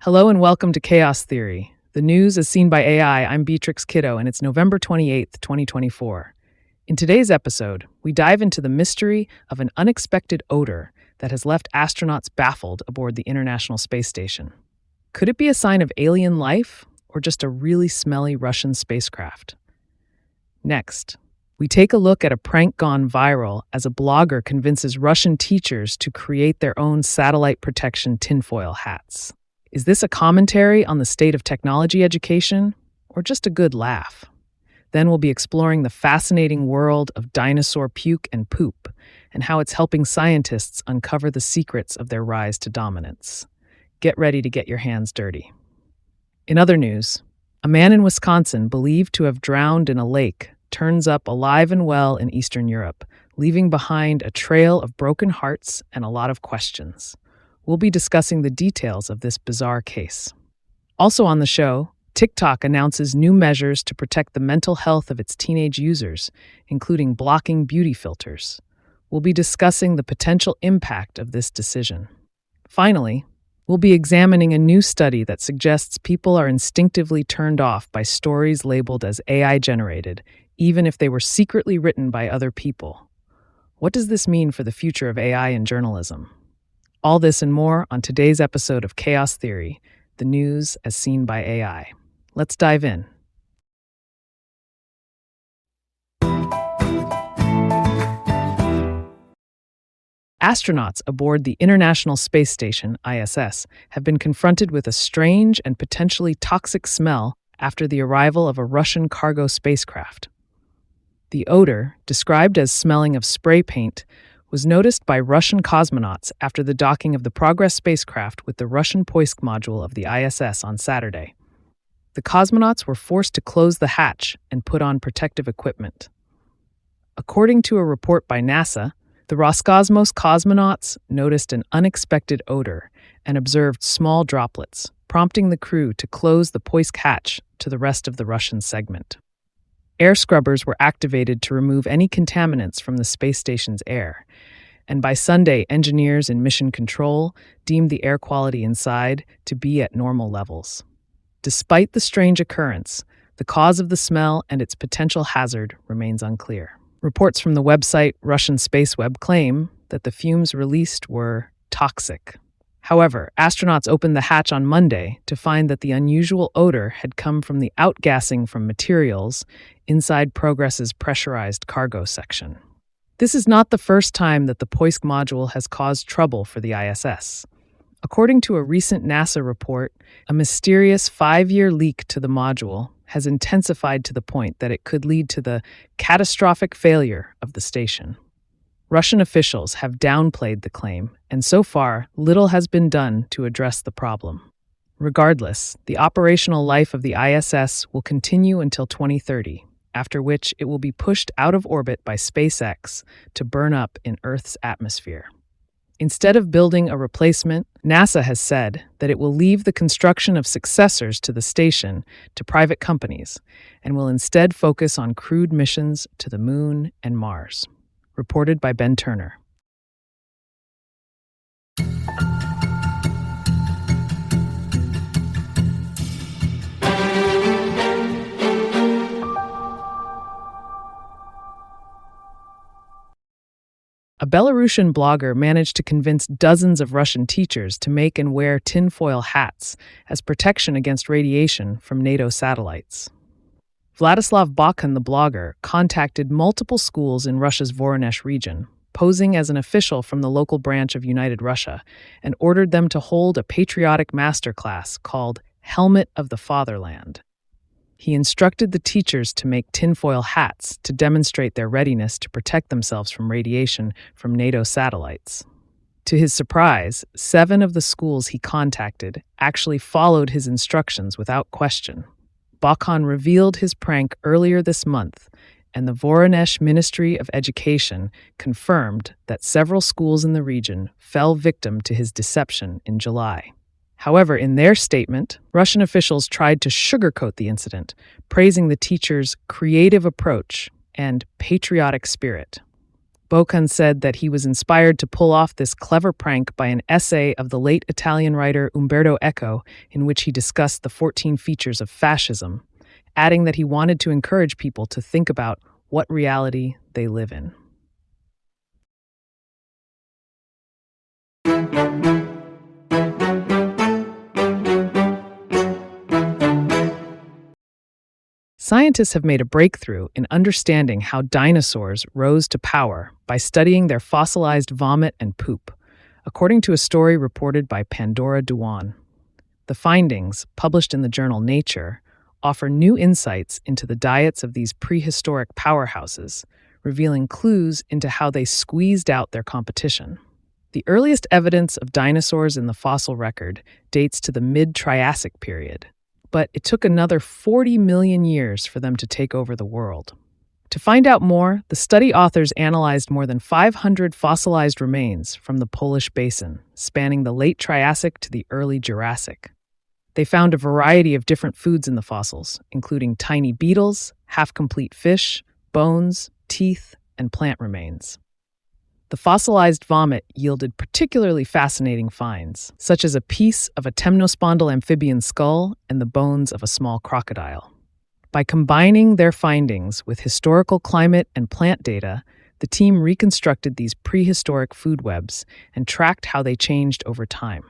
Hello and welcome to Chaos Theory, the news as seen by AI. I'm Beatrix Kiddo, and it's November 28th, 2024. In today's episode, we dive into the mystery of an unexpected odor that has left astronauts baffled aboard the International Space Station. Could it be a sign of alien life, or just a really smelly Russian spacecraft? Next, we take a look at a prank gone viral as a blogger convinces Russian teachers to create their own satellite protection tinfoil hats. Is this a commentary on the state of technology education, or just a good laugh? Then we'll be exploring the fascinating world of dinosaur puke and poop, and how it's helping scientists uncover the secrets of their rise to dominance. Get ready to get your hands dirty. In other news, a man in Wisconsin believed to have drowned in a lake turns up alive and well in Eastern Europe, leaving behind a trail of broken hearts and a lot of questions. We'll be discussing the details of this bizarre case. Also on the show, TikTok announces new measures to protect the mental health of its teenage users, including blocking beauty filters. We'll be discussing the potential impact of this decision. Finally, we'll be examining a new study that suggests people are instinctively turned off by stories labeled as AI-generated, even if they were secretly written by other people. What does this mean for the future of AI in journalism? All this and more on today's episode of Chaos Theory, the news as seen by AI. Let's dive in. Astronauts aboard the International Space Station, ISS, have been confronted with a strange and potentially toxic smell after the arrival of a Russian cargo spacecraft. The odor, described as smelling of spray paint, was noticed by Russian cosmonauts after the docking of the Progress spacecraft with the Russian puke module of the ISS on Saturday. The cosmonauts were forced to close the hatch and put on protective equipment. According to a report by NASA, the Roscosmos cosmonauts noticed an unexpected odor and observed small droplets, prompting the crew to close the puke hatch to the rest of the Russian segment. Air scrubbers were activated to remove any contaminants from the space station's air, and by Sunday, engineers in mission control deemed the air quality inside to be at normal levels. Despite the strange occurrence, the cause of the smell and its potential hazard remains unclear. Reports from the website Russian SpaceWeb claim that the fumes released were toxic. However, astronauts opened the hatch on Monday to find that the unusual odor had come from the outgassing from materials inside Progress's pressurized cargo section. This is not the first time that the puke module has caused trouble for the ISS. According to a recent NASA report, a mysterious 5-year leak to the module has intensified to the point that it could lead to the catastrophic failure of the station. Russian officials have downplayed the claim, and so far, little has been done to address the problem. Regardless, the operational life of the ISS will continue until 2030, after which it will be pushed out of orbit by SpaceX to burn up in Earth's atmosphere. Instead of building a replacement, NASA has said that it will leave the construction of successors to the station to private companies and will instead focus on crewed missions to the Moon and Mars. Reported by Ben Turner. A Belarusian blogger managed to convince dozens of Russian teachers to make and wear tinfoil hats as protection against radiation from NATO satellites. Vladislav Bakun, the blogger, contacted multiple schools in Russia's Voronezh region, posing as an official from the local branch of United Russia, and ordered them to hold a patriotic masterclass called Helmet of the Fatherland. He instructed the teachers to make tinfoil hats to demonstrate their readiness to protect themselves from radiation from NATO satellites. To his surprise, 7 of the schools he contacted actually followed his instructions without question. Bakun revealed his prank earlier this month, and the Voronezh Ministry of Education confirmed that several schools in the region fell victim to his deception in July. However, in their statement, Russian officials tried to sugarcoat the incident, praising the teachers' creative approach and patriotic spirit. Bocan said that he was inspired to pull off this clever prank by an essay of the late Italian writer Umberto Eco, in which he discussed the 14 features of fascism, adding that he wanted to encourage people to think about what reality they live in. Scientists have made a breakthrough in understanding how dinosaurs rose to power by studying their fossilized vomit and poop, according to a story reported by Pandora Dewan. The findings, published in the journal Nature, offer new insights into the diets of these prehistoric powerhouses, revealing clues into how they squeezed out their competition. The earliest evidence of dinosaurs in the fossil record dates to the mid-Triassic period, but it took another 40 million years for them to take over the world. To find out more, the study authors analyzed more than 500 fossilized remains from the Polish Basin, spanning the late Triassic to the early Jurassic. They found a variety of different foods in the fossils, including tiny beetles, half-complete fish, bones, teeth, and plant remains. The fossilized vomit yielded particularly fascinating finds, such as a piece of a temnospondyl amphibian skull and the bones of a small crocodile. By combining their findings with historical climate and plant data, the team reconstructed these prehistoric food webs and tracked how they changed over time.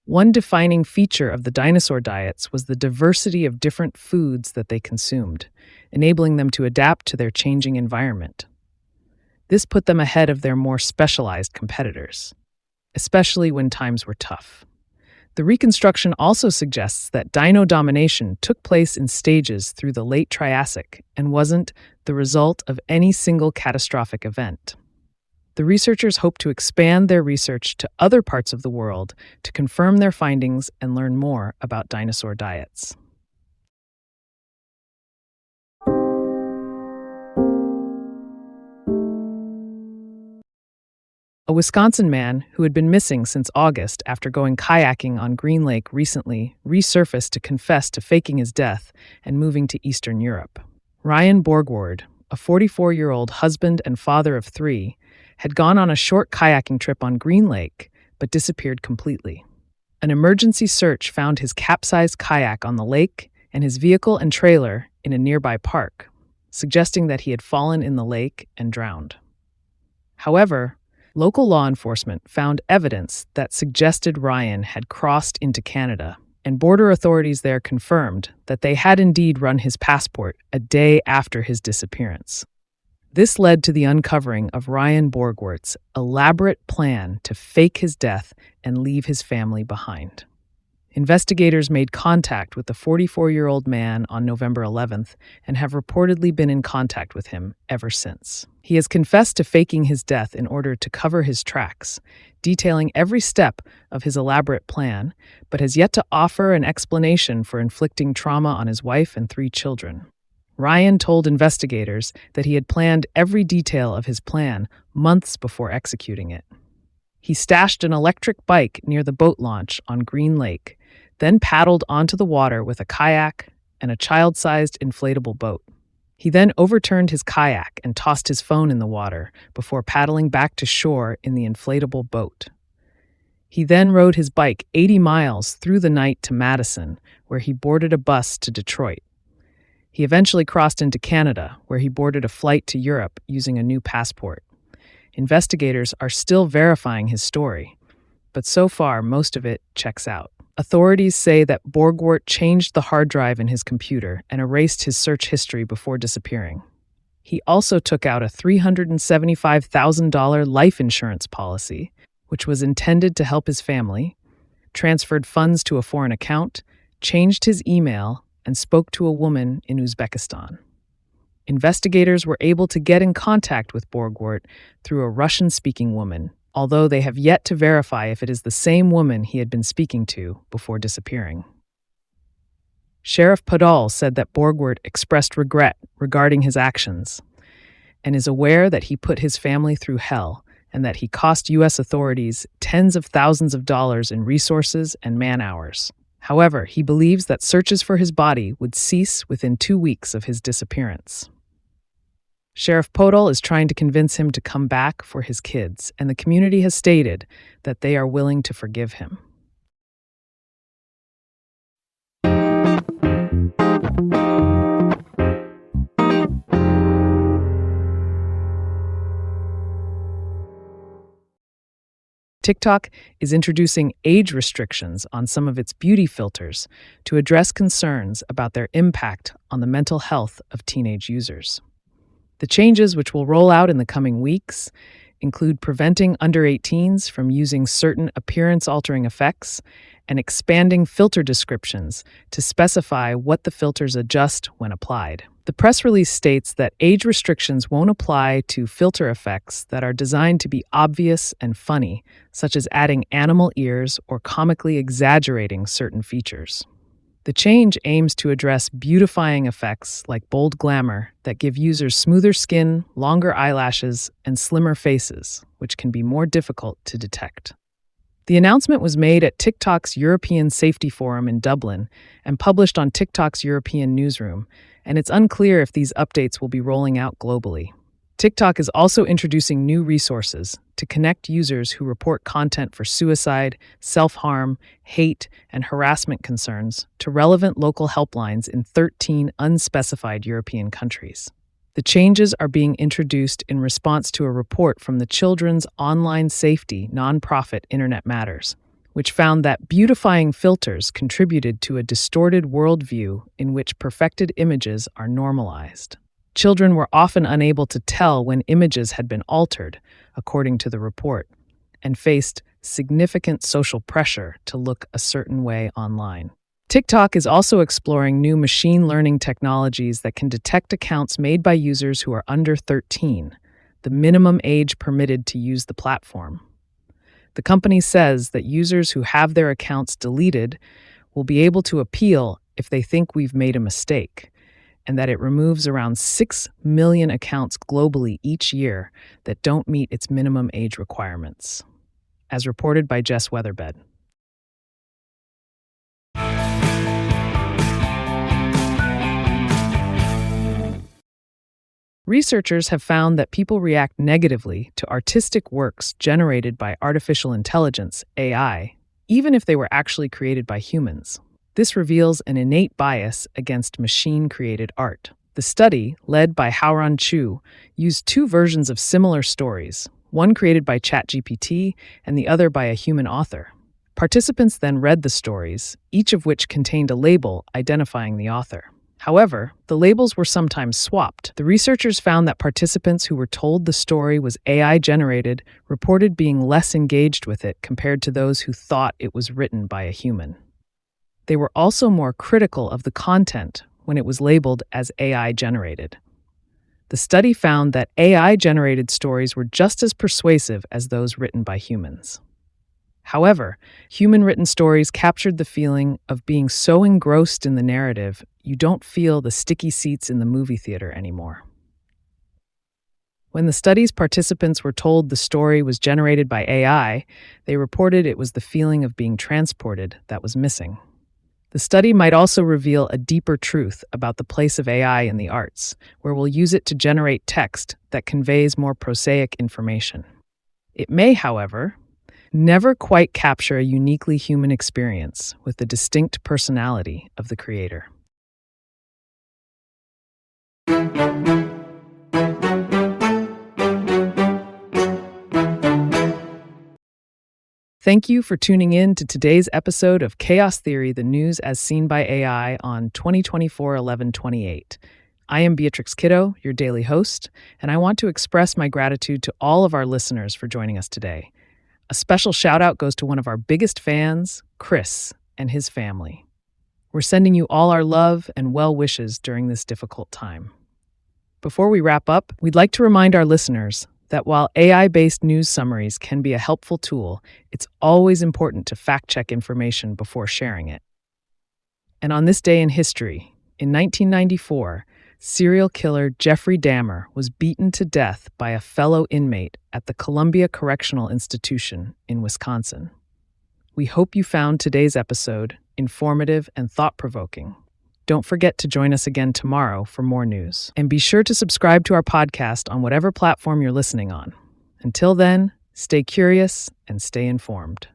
One defining feature of the dinosaur diets was the diversity of different foods that they consumed, enabling them to adapt to their changing environment. This put them ahead of their more specialized competitors, especially when times were tough. The reconstruction also suggests that dino domination took place in stages through the late Triassic and wasn't the result of any single catastrophic event. The researchers hope to expand their research to other parts of the world to confirm their findings and learn more about dinosaur diets. A Wisconsin man who had been missing since August after going kayaking on Green Lake recently resurfaced to confess to faking his death and moving to Eastern Europe. Ryan Borgward, a 44-year-old husband and father of 3, had gone on a short kayaking trip on Green Lake but disappeared completely. An emergency search found his capsized kayak on the lake and his vehicle and trailer in a nearby park, suggesting that he had fallen in the lake and drowned. However, local law enforcement found evidence that suggested Ryan had crossed into Canada, and border authorities there confirmed that they had indeed run his passport a day after his disappearance. This led to the uncovering of Ryan Borgwart's elaborate plan to fake his death and leave his family behind. Investigators made contact with the 44-year-old man on November 11th and have reportedly been in contact with him ever since. He has confessed to faking his death in order to cover his tracks, detailing every step of his elaborate plan, but has yet to offer an explanation for inflicting trauma on his wife and 3 children. Ryan told investigators that he had planned every detail of his plan months before executing it. He stashed an electric bike near the boat launch on Green Lake, then paddled onto the water with a kayak and a child-sized inflatable boat. He then overturned his kayak and tossed his phone in the water before paddling back to shore in the inflatable boat. He then rode his bike 80 miles through the night to Madison, where he boarded a bus to Detroit. He eventually crossed into Canada, where he boarded a flight to Europe using a new passport. Investigators are still verifying his story, but so far most of it checks out. Authorities say that Borgwart changed the hard drive in his computer and erased his search history before disappearing. He also took out a $375,000 life insurance policy, which was intended to help his family, transferred funds to a foreign account, changed his email, and spoke to a woman in Uzbekistan. Investigators were able to get in contact with Borgwart through a Russian-speaking woman, although they have yet to verify if it is the same woman he had been speaking to before disappearing. Sheriff Podol said that Borgwart expressed regret regarding his actions and is aware that he put his family through hell and that he cost U.S. authorities tens of thousands of dollars in resources and man-hours. However, he believes that searches for his body would cease within 2 weeks of his disappearance. Sheriff Podol is trying to convince him to come back for his kids, and the community has stated that they are willing to forgive him. TikTok is introducing age restrictions on some of its beauty filters to address concerns about their impact on the mental health of teenage users. The changes, which will roll out in the coming weeks, include preventing under 18s from using certain appearance-altering effects and expanding filter descriptions to specify what the filters adjust when applied. The press release states that age restrictions won't apply to filter effects that are designed to be obvious and funny, such as adding animal ears or comically exaggerating certain features. The change aims to address beautifying effects like bold glamour that give users smoother skin, longer eyelashes, and slimmer faces, which can be more difficult to detect. The announcement was made at TikTok's European Safety Forum in Dublin and published on TikTok's European newsroom, and it's unclear if these updates will be rolling out globally. TikTok is also introducing new resources to connect users who report content for suicide, self-harm, hate, and harassment concerns to relevant local helplines in 13 unspecified European countries. The changes are being introduced in response to a report from the children's online safety nonprofit Internet Matters, which found that beautifying filters contributed to a distorted worldview in which perfected images are normalized. Children were often unable to tell when images had been altered, according to the report, and faced significant social pressure to look a certain way online. TikTok is also exploring new machine learning technologies that can detect accounts made by users who are under 13, the minimum age permitted to use the platform. The company says that users who have their accounts deleted will be able to appeal if they think we've made a mistake, and that it removes around 6 million accounts globally each year that don't meet its minimum age requirements, as reported by Jess Weatherbed. Researchers have found that people react negatively to artistic works generated by artificial intelligence, AI, even if they were actually created by humans. This reveals an innate bias against machine-created art. The study, led by Haoran Chu, used two versions of similar stories, one created by ChatGPT and the other by a human author. Participants then read the stories, each of which contained a label identifying the author. However, the labels were sometimes swapped. The researchers found that participants who were told the story was AI-generated reported being less engaged with it compared to those who thought it was written by a human. They were also more critical of the content when it was labeled as AI-generated. The study found that AI-generated stories were just as persuasive as those written by humans. However, human-written stories captured the feeling of being so engrossed in the narrative you don't feel the sticky seats in the movie theater anymore. When the study's participants were told the story was generated by AI, they reported it was the feeling of being transported that was missing. The study might also reveal a deeper truth about the place of AI in the arts, where we'll use it to generate text that conveys more prosaic information. It may, however, never quite capture a uniquely human experience with the distinct personality of the creator. Thank you for tuning in to today's episode of Chaos Theory, the news as seen by AI on 2024-11-28. I am Beatrix Kiddo, your daily host, and I want to express my gratitude to all of our listeners for joining us today. A special shout out goes to one of our biggest fans, Chris, and his family. We're sending you all our love and well wishes during this difficult time. Before we wrap up, we'd like to remind our listeners that while AI-based news summaries can be a helpful tool, it's always important to fact-check information before sharing it. And on this day in history, in 1994, serial killer Jeffrey Dahmer was beaten to death by a fellow inmate at the Columbia Correctional Institution in Wisconsin. We hope you found today's episode informative and thought-provoking. Don't forget to join us again tomorrow for more news. And be sure to subscribe to our podcast on whatever platform you're listening on. Until then, stay curious and stay informed.